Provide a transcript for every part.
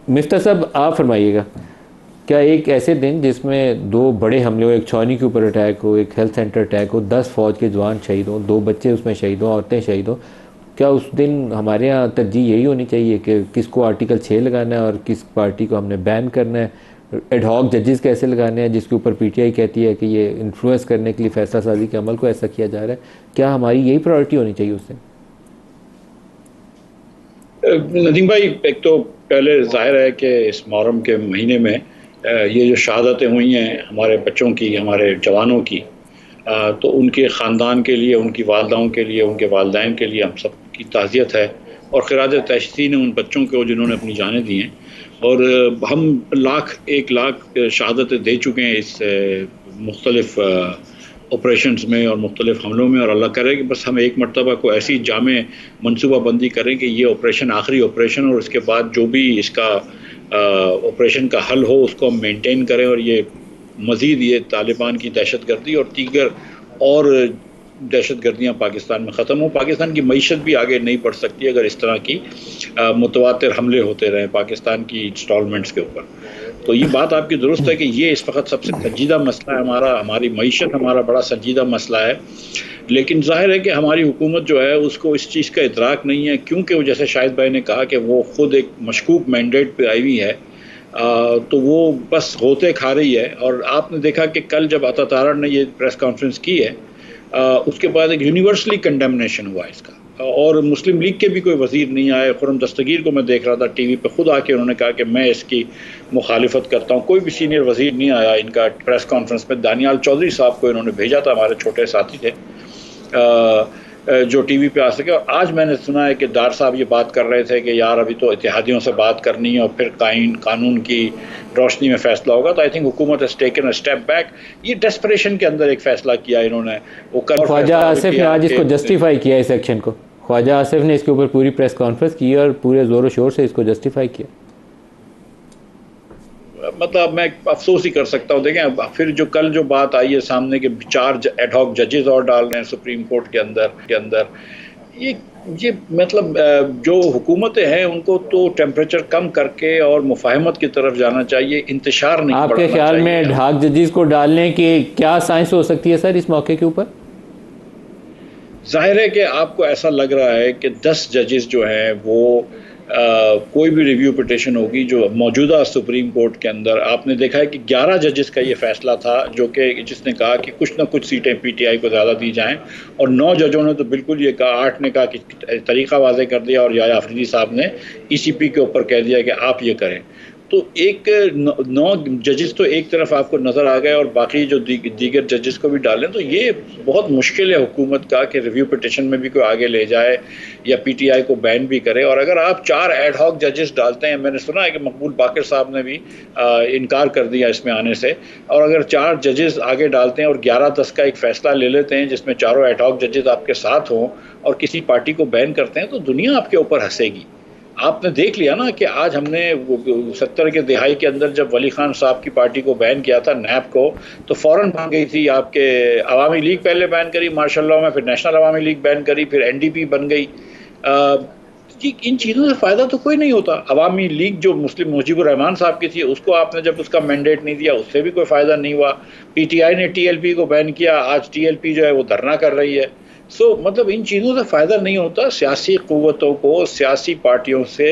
मिफ्ता साहब आप फरमाइएगा, क्या एक ऐसे दिन जिसमें दो बड़े हमले हो, एक छावनी के ऊपर अटैक हो, एक हेल्थ सेंटर अटैक हो, 10 फौज के जवान शहीद हों, दो बच्चे उसमें शहीद हों, औरतें शहीद हों, क्या उस दिन हमारे यहाँ तरजीह यही होनी चाहिए कि किसको आर्टिकल 6 लगाना है और किस पार्टी को हमने बैन करना है? एडहॉक जजेस कैसे लगाने हैं जिसके ऊपर पीटीआई कहती है कि ये इन्फ्लुएंस करने के लिए फैसला साजी के अमल को ऐसा किया जा रहा है? क्या हमारी यही प्रायोरिटी होनी चाहिए उस दिन? नदीम भाई, एक तो पहले जाहिर है कि इस मुहर्रम के महीने में ये जो शहादतें हुई हैं हमारे बच्चों की, हमारे जवानों की, तो उनके ख़ानदान के लिए, उनकी वालदाओं के लिए, उनके वालदैन के लिए हम सब की ताज़ियत है और खिराज तहसीन है उन बच्चों को जिन्होंने अपनी जानें दी हैं। और हम एक लाख शहादतें दे चुके हैं इस मुख्तलिफ़ ऑपरेशंस में और मुख्तलिफ हमलों में, और अल्लाह करे कि बस हम एक मरतबा को ऐसी जामे मनसूबाबंदी करें कि ये ऑपरेशन आखिरी ऑपरेशन, और उसके बाद जो भी इसका ऑपरेशन का हल हो उसको हम मेंटेन करें, और ये मज़ीद ये तालिबान की दहशतगर्दी और दीगर और दहशतगर्दियाँ पाकिस्तान में ख़त्म हो। पाकिस्तान की मईशत भी आगे नहीं बढ़ सकती अगर इस तरह की मुतवातिर हमले होते रहें पाकिस्तान की इंस्टॉलमेंट्स के ऊपर। तो ये बात आपकी दुरुस्त है कि ये इस वक्त सबसे संजीदा मसला है हमारा, हमारी मईशत हमारा बड़ा संजीदा मसला है। लेकिन जाहिर है कि हमारी हुकूमत जो है उसको इस चीज़ का इदराक नहीं है, क्योंकि वो जैसे शाहिद भाई ने कहा कि वो ख़ुद एक मशकूक मैंडेट पे आई हुई है, तो वो बस होते खा रही है। और आपने देखा कि कल जब अता तारड़ ने ये प्रेस कॉन्फ्रेंस की है, उसके बाद एक यूनिवर्सली कंडेमनेशन हुआ इसका, और मुस्लिम लीग के भी कोई वज़ीर नहीं आए। खुर्रम दस्तगीर को मैं देख रहा था टीवी पे, खुद आके उन्होंने कहा कि मैं इसकी मुखालिफत करता हूँ। कोई भी सीनियर वज़ीर नहीं आया इनका प्रेस कॉन्फ्रेंस में। दानियाल चौधरी साहब को इन्होंने भेजा था, हमारे छोटे साथी थे जो टीवी पे आ सके। और आज मैंने सुना है कि डार साहब ये बात कर रहे थे कि यार अभी तो इत्तेहादियों से बात करनी है और फिर कानून की रोशनी में फैसला होगा। तो आई थिंक हुकूमत has taken a step back. ये डेस्परेशन के अंदर एक फ़ैसला किया इन्होंने। वो कल ख्वाजा आसिफ ने आज इसको जस्टिफाई किया, इस एक्शन को। ख्वाजा आसिफ ने इसके ऊपर पूरी प्रेस कॉन्फ्रेंस की और पूरे ज़ोर शोर से इसको जस्टिफाई किया। मतलब मैं अफसोस ही कर सकता हूँ। देखें, फिर जो कल जो बात आई है सामने के 4 एडहॉक जजेस और डाल रहे हैं सुप्रीम कोर्ट के अंदर ये मतलब जो हुकूमतें हैं उनको तो टेम्परेचर कम करके और मुफाहमत की तरफ जाना चाहिए, इंतशार नहीं बढ़ाना चाहिए। आपके ख्याल में ढाक जजेस को डालने की क्या साइंस हो सकती है सर इस मौके के ऊपर? जाहिर है कि आपको ऐसा लग रहा है कि 10 जजेस जो हैं वो कोई भी रिव्यू पिटिशन होगी जो मौजूदा सुप्रीम कोर्ट के अंदर, आपने देखा है कि 11 जजेस का ये फैसला था जो कि जिसने कहा कि कुछ ना कुछ सीटें पीटीआई को ज़्यादा दी जाएं, और 9 जजों ने तो बिल्कुल ये कहा, 8 ने कहा कि तरीक़ा वाज़े कर दिया, और याया अफरीदी साहब ने ईसीपी के ऊपर कह दिया कि आप ये करें। तो एक 9 जजेस तो एक तरफ आपको नज़र आ गए और बाकी जो दीगर जजेस को भी डालें, तो ये बहुत मुश्किल है हुकूमत का कि रिव्यू पिटिशन में भी कोई आगे ले जाए या पीटीआई को बैन भी करे। और अगर आप 4 एडहॉक जजेस डालते हैं, मैंने सुना है कि मकबूल बाकर साहब ने भी इनकार कर दिया इसमें आने से, और अगर 4 जजेस आगे डालते हैं और 11-10 का एक फ़ैसला ले लेते हैं जिसमें चारों एडहॉक जजेस आपके साथ हों और किसी पार्टी को बैन करते हैं, तो दुनिया आपके ऊपर हंसेगी। आपने देख लिया ना कि आज हमने 70 के दिहाई के अंदर जब वली खान साहब की पार्टी को बैन किया था, नैब को, तो फ़ौरन बन गई थी आपके अवामी लीग, पहले बैन करी मार्शल लॉ में, फिर नेशनल अवामी लीग बैन करी, फिर एनडीपी बन गई। इन चीज़ों से फ़ायदा तो कोई नहीं होता। अवामी लीग जो मुस्लिम मुजीबुर रहमान साहब की थी, उसको आपने जब उसका मैंडेट नहीं दिया, उससे भी कोई फ़ायदा नहीं हुआ। पीटीआई ने टीएलपी को बैन किया, आज टीएलपी जो है वो धरना कर रही है। मतलब इन चीज़ों से फ़ायदा नहीं होता। सियासी क़ुव्वतों को सियासी पार्टियों से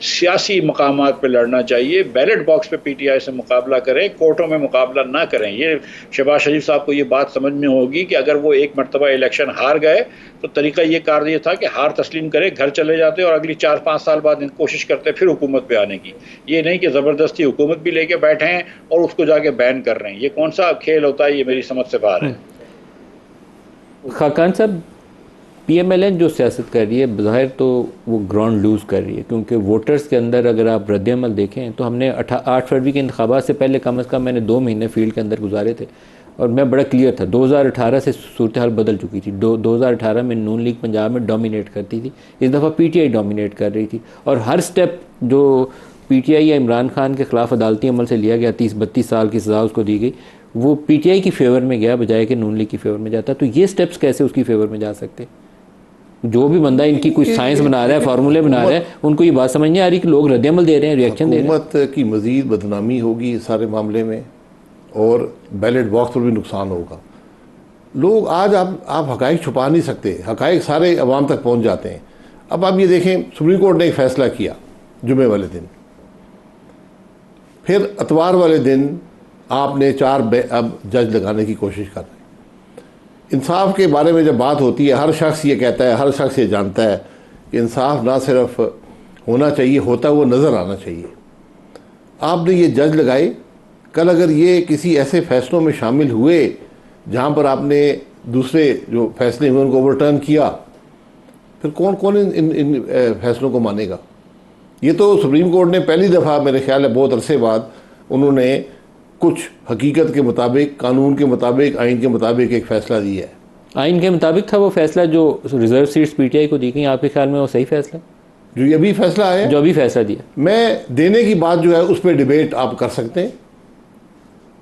सियासी मकामात पे लड़ना चाहिए। बैलेट बॉक्स पे पीटीआई से मुकाबला करें, कोर्टों में मुकाबला ना करें। ये शहबाज शरीफ साहब को ये बात समझ में होगी कि अगर वो एक मरतबा इलेक्शन हार गए तो तरीका ये कार ये था कि हार तस्लीम करे, घर चले जाते और अगली 4-5 साल बाद कोशिश करते फिर हुकूमत पे आने की। ये नहीं कि ज़बरदस्ती हुकूमत भी लेके बैठे हैं और उसको जाके बैन कर रहे हैं। ये कौन सा खेल होता है, ये मेरी समझ से बाहर है। खाकान साहब, पीएमएलएन जो सियासत कर रही है, ज़ाहिर तो वो ग्राउंड लूज़ कर रही है, क्योंकि वोटर्स के अंदर अगर आप रद्दअमल देखें तो हमने 8 फरवरी के इंतखाबात से पहले कम अज़ कम मैंने 2 महीने फील्ड के अंदर गुजारे थे और मैं बड़ा क्लियर था। 2018 से सूरत हाल बदल चुकी थी। 2018 में नून लीग पंजाब में डोमिनेट करती थी, इस दफ़ा पीटीआई डोमिनेट कर रही थी, और हर स्टेप जो पीटीआई या इमरान खान के ख़िलाफ़ अदालती अमल से लिया गया, 30-32 साल की सज़ा उसको दी गई, वो पीटीआई की फेवर में गया बजाय कि नून लीग की फेवर में जाता। तो ये स्टेप्स कैसे उसकी फेवर में जा सकते? जो भी बंदा इनकी कुछ साइंस बना रहा है, फार्मूले बना रहा है, उनको ये बात समझ नहीं आ रही कि लोग रद्द-ए-अमल दे रहे हैं, रिएक्शन दे रहे हैं। हुकूमत की मज़ीद बदनामी होगी इस सारे मामले में और बैलेट बॉक्स पर भी नुकसान होगा। लोग आज आप हक़ाइक़ छुपा नहीं सकते, हक़ाइक़ सारे अवाम तक पहुँच जाते हैं। अब आप ये देखें, सुप्रीम कोर्ट ने एक फ़ैसला किया जुमे वाले दिन, फिर अतवार वाले दिन आपने 4 अब जज लगाने की कोशिश कर रहे हैं। इंसाफ के बारे में जब बात होती है, हर शख्स ये कहता है, हर शख्स ये जानता है कि इंसाफ ना सिर्फ होना चाहिए, होता वो नज़र आना चाहिए। आपने ये जज लगाए, कल अगर ये किसी ऐसे फैसलों में शामिल हुए जहाँ पर आपने दूसरे जो फैसले हुए उनको ओवरटर्न किया, फिर कौन कौन इन फैसलों को मानेगा? ये तो सुप्रीम कोर्ट ने पहली दफ़ा मेरे ख्याल है बहुत अरसे बाद उन्होंने कुछ हकीकत के मुताबिक, कानून के मुताबिक, आइन के मुताबिक एक फ़ैसला दिया है। आइन के मुताबिक था वो फैसला जो रिजर्व सीट्स पीटीआई को दी गई, आपके ख्याल में वो सही फैसला जो ये अभी फैसला है, जो अभी फैसला दिया? मैं देने की बात जो है उस पर डिबेट आप कर सकते हैं,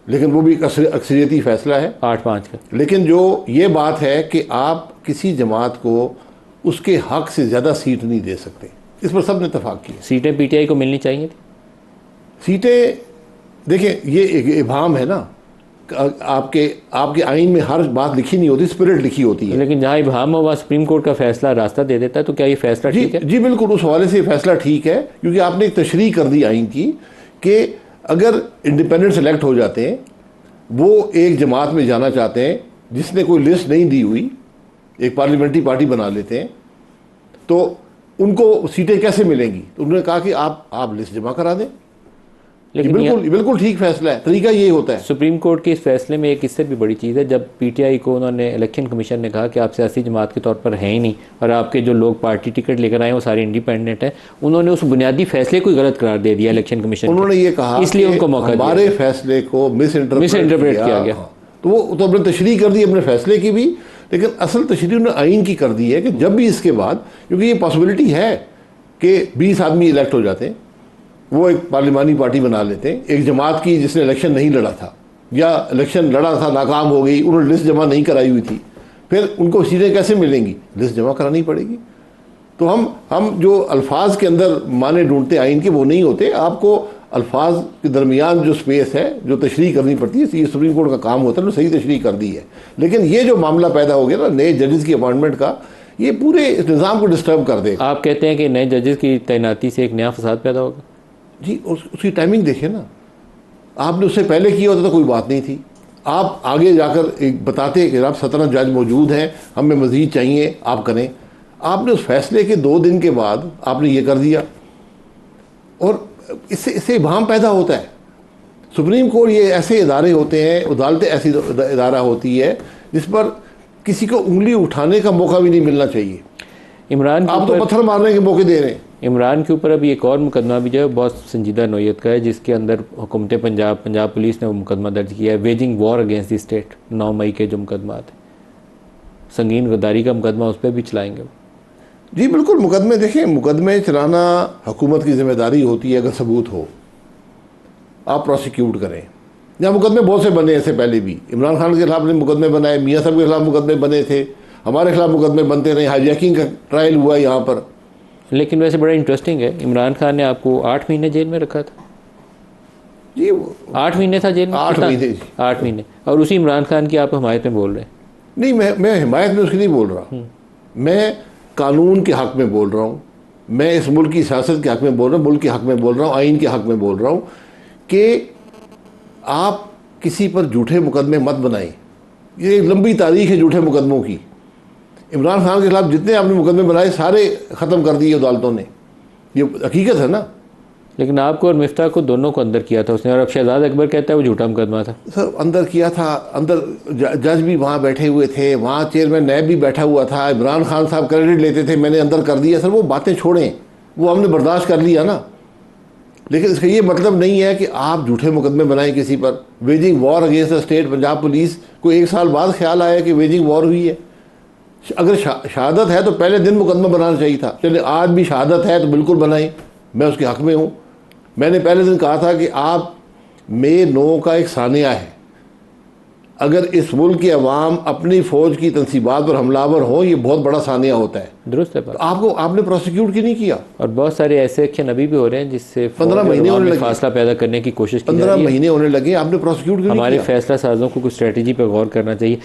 लेकिन वो भी अक्सरियती फैसला है 8-5 का। लेकिन जो ये बात है कि आप किसी जमात को उसके हक से ज़्यादा सीट नहीं दे सकते, इस पर सब ने इत्तफाक किया। सीटें पीटीआई को मिलनी चाहिए थी। सीटें देखें, ये एक इबाम है ना, आपके आइन में हर बात लिखी नहीं होती, स्पिरिट लिखी होती है। लेकिन जहाँ इबाम हो वहाँ सुप्रीम कोर्ट का फैसला रास्ता दे देता है, तो क्या ये फैसला ठीक है? जी बिल्कुल, उस हवाले से फैसला ठीक है, क्योंकि आपने एक तशरीह कर दी आइन की कि अगर इंडिपेंडेंट सेलेक्ट हो जाते हैं, वो एक जमात में जाना चाहते हैं जिसने कोई लिस्ट नहीं दी हुई, एक पार्लियामेंट्री पार्टी बना लेते हैं, तो उनको सीटें कैसे मिलेंगी? तो उन्होंने कहा कि आप लिस्ट जमा करा दें। लेकिन बिल्कुल ठीक फैसला है, तरीका ये होता है। सुप्रीम कोर्ट के इस फैसले में एक इससे भी बड़ी चीज़ है, जब पीटीआई को उन्होंने इलेक्शन कमीशन ने कहा कि आप सियासी जमात के तौर पर हैं ही नहीं और आपके जो लोग पार्टी टिकट लेकर आए वो सारे इंडिपेंडेंट हैं, उन्होंने उस बुनियादी फैसले को गलत करार दे दिया इलेक्शन कमीशन। उन्होंने ये कहा इसलिए उनको मौका दिया, हमारे फैसले को मिस इंटरप्रेट किया गया। तो वो तो अपने तशरीह कर दी अपने फैसले की भी, लेकिन असल तशरीह उन्होंने आइन की कर दी है कि जब भी इसके बाद, क्योंकि ये पॉसिबिलिटी है कि 20 आदमी इलेक्ट हो जाते हैं, वो एक पार्लिमानी पार्टी बना लेते हैं, एक जमात की जिसने इलेक्शन नहीं लड़ा था या इलेक्शन लड़ा था नाकाम हो गई, उन्होंने लिस्ट जमा नहीं कराई हुई थी, फिर उनको सीटें कैसे मिलेंगी? लिस्ट जमा करानी पड़ेगी। तो हम जो अल्फाज के अंदर माने ढूंढते आइन के, वो नहीं होते। आपको अल्फाज के दरमियान जो स्पेस है, जो तशरीह करनी पड़ती है, ये सुप्रीम कोर्ट का काम होता है, तो सही तशरीह कर दी है। लेकिन ये जो मामला पैदा हो गया ना नए जजेस की अपॉइंटमेंट का, ये पूरे निज़ाम को डिस्टर्ब कर देगा। आप कहते हैं कि नए जजेस की तैनाती से एक नया फसाद पैदा होगा? जी, उसकी टाइमिंग देखिए ना, आपने उससे पहले किया होता तो कोई बात नहीं थी। आप आगे जाकर एक बताते कि आप 17 जज मौजूद हैं, हमें मज़ीद चाहिए, आप करें। आपने उस फैसले के 2 दिन के बाद आपने ये कर दिया, और इससे इबाम पैदा होता है। सुप्रीम कोर्ट ये ऐसे इदारे होते हैं, अदालतें ऐसी इदारा होती है जिस पर किसी को उंगली उठाने का मौका भी नहीं मिलना चाहिए। इमरान, आप तो पत्थर मारने के मौके दे रहे हैं। इमरान के ऊपर अभी एक और मुकदमा भी जो है बहुत संजीदा नौयत का है, जिसके अंदर हुकूमत पंजाब पुलिस ने वो मुकदमा दर्ज किया है, waging war against the state. 9 मई के जो मुकदमा थे, संगीन गद्दारी का मुकदमा, उस पर भी चलाएंगे। जी बिल्कुल, मुकदमे देखें, मुकदमे चलाना हुकूमत की जिम्मेदारी होती है। अगर सबूत हो आप प्रोसिक्यूट करें। यहाँ मुकदमे बहुत से बने ऐसे पहले भी, इमरान खान के खिलाफ ने मुकदमे बनाए, मियाँ साहब के खिलाफ मुकदमे बने थे, हमारे खिलाफ मुकदमे बनते रहे, हाईजैकिंग का ट्रायल हुआ यहाँ पर। लेकिन वैसे बड़ा इंटरेस्टिंग है, इमरान खान ने आपको 8 महीने जेल में रखा था। जी 8 महीने था जेल में? 8 महीने। 8 महीने। और उसी इमरान खान की आप हिमायत में बोल रहे हैं? नहीं, मैं हिमायत में उसकी नहीं बोल रहा, मैं कानून के हक़ में बोल रहा हूँ, मैं इस मुल्क की सियासत के हक़ में बोल रहा हूँ, मुल्क के हक़ में बोल रहा हूँ, आइन के हक़ में बोल रहा हूँ कि आप किसी पर झूठे मुकदमे मत बनाएं। ये एक लंबी तारीख है झूठे मुकदमों की। इमरान खान के खिलाफ जितने आपने मुकदमे बनाए सारे ख़त्म कर दिए अदालतों ने, ये हकीकत है ना। लेकिन आपको और मिफ्ता को दोनों को अंदर किया था उसने, और अब शहजाद अकबर कहता है वो झूठा मुकदमा था। सर अंदर किया था, अंदर जज भी वहाँ बैठे हुए थे, वहाँ चेयरमैन नैब भी बैठा हुआ था, इमरान खान साहब क्रेडिट लेते थे मैंने अंदर कर दिया। सर वो बातें छोड़ें, वो हमने बर्दाश्त कर लिया ना। लेकिन इसका ये मतलब नहीं है कि आप झूठे मुकदमे बनाएं किसी पर। Waging war against the state, Punjab police को 1 साल बाद ख्याल आया कि वेजिंग वॉर हुई है। अगर शहादत है तो पहले दिन मुकदमा बनाना चाहिए था। चलिए आज भी शहादत है तो बिल्कुल बनाएं, मैं उसके हक़ में हूँ। मैंने पहले दिन कहा था कि आप मे 9 का एक सानिया है, अगर इस मुल्क के अवाम अपनी फ़ौज की तनसीबात पर हमलावर हो, ये बहुत बड़ा सानिया होता है। दुरुस्त है तो आपने प्रोसिक्यूट क्यों नहीं किया? और बहुत सारे ऐसे एक्शन अभी भी हो रहे हैं जिससे 15 महीने होने लगे, फासला पैदा करने की कोशिश की जा 15 रही है। महीने होने लगे, आपने प्रोसिक्यूट क्यों नहीं हमारे किया? फैसला साजों को कुछ स्ट्रेटजी पर गौर करना चाहिए।